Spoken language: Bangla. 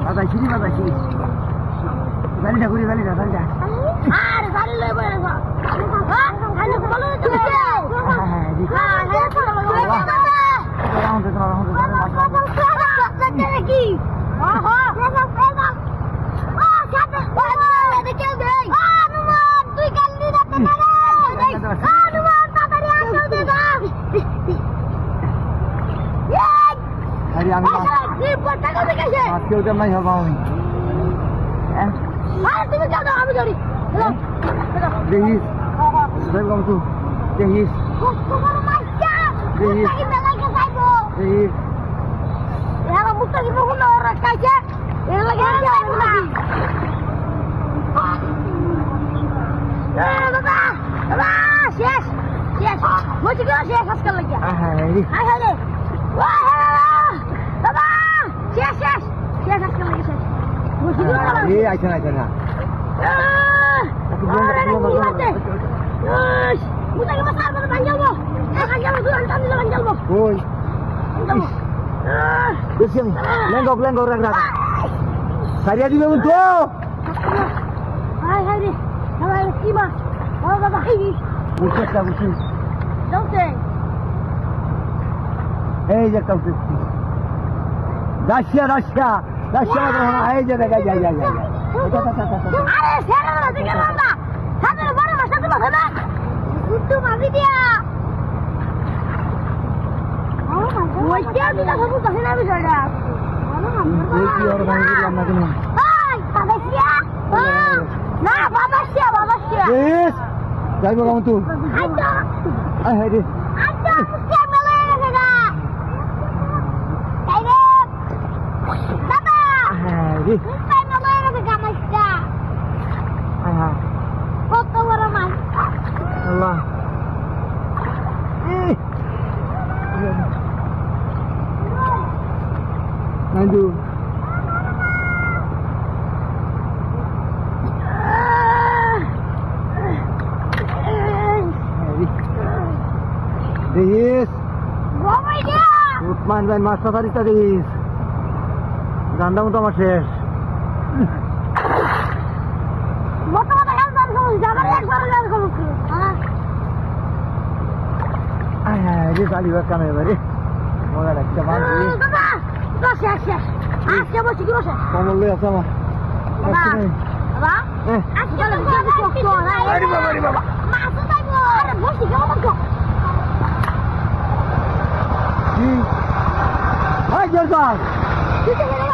বাজাই সিঁড়ি জালিটা করি জালিটা কেউ তো নাই হবা আমি দেখিস দেখলাম তো দেখিস শেষ আজকাল লাগিয়া বাবা শেষ আজকাল লাগে শেষ আইছে না লেঙ্গো রাখ সারিয়া দিবে তো কি মা বাবা বুঝছি এই যে কাউকে রাশিয়া এই যে দেখা যায় আরে সেরা না দেখে না সাথে বড় মাছ তো বাবা না গুড্ডু মাগি দিয়া ওই কি আর দিলা সব তো না বিষয়টা ওই কি আর ভাঙি দিলাম না কেন হাই বাবাসিয়া না বাবাসিয়া বেশ যাইবো কাম তুই আয় রে আচ্ছা মুখে মেলে গেছে গা তাই রে বাবা রে মুখে মেলে গেছে গা মাছটা কত বড় মাছ আল্লাহ nandu Dehis Bapak dia Uthman dan Mas Tari Dehis Gandang utama শেষ Mata-mata yang tadi kamu jangan yang salah kamu ini tali buat kami beri mau ada cuman ini শেষ আজকে বসে কি বসে kamu lihat sama বাবা আজকে বাবা মাছ পাইবো আরে বসে কেমন তো কি হাই জলপাই ঠিক আছে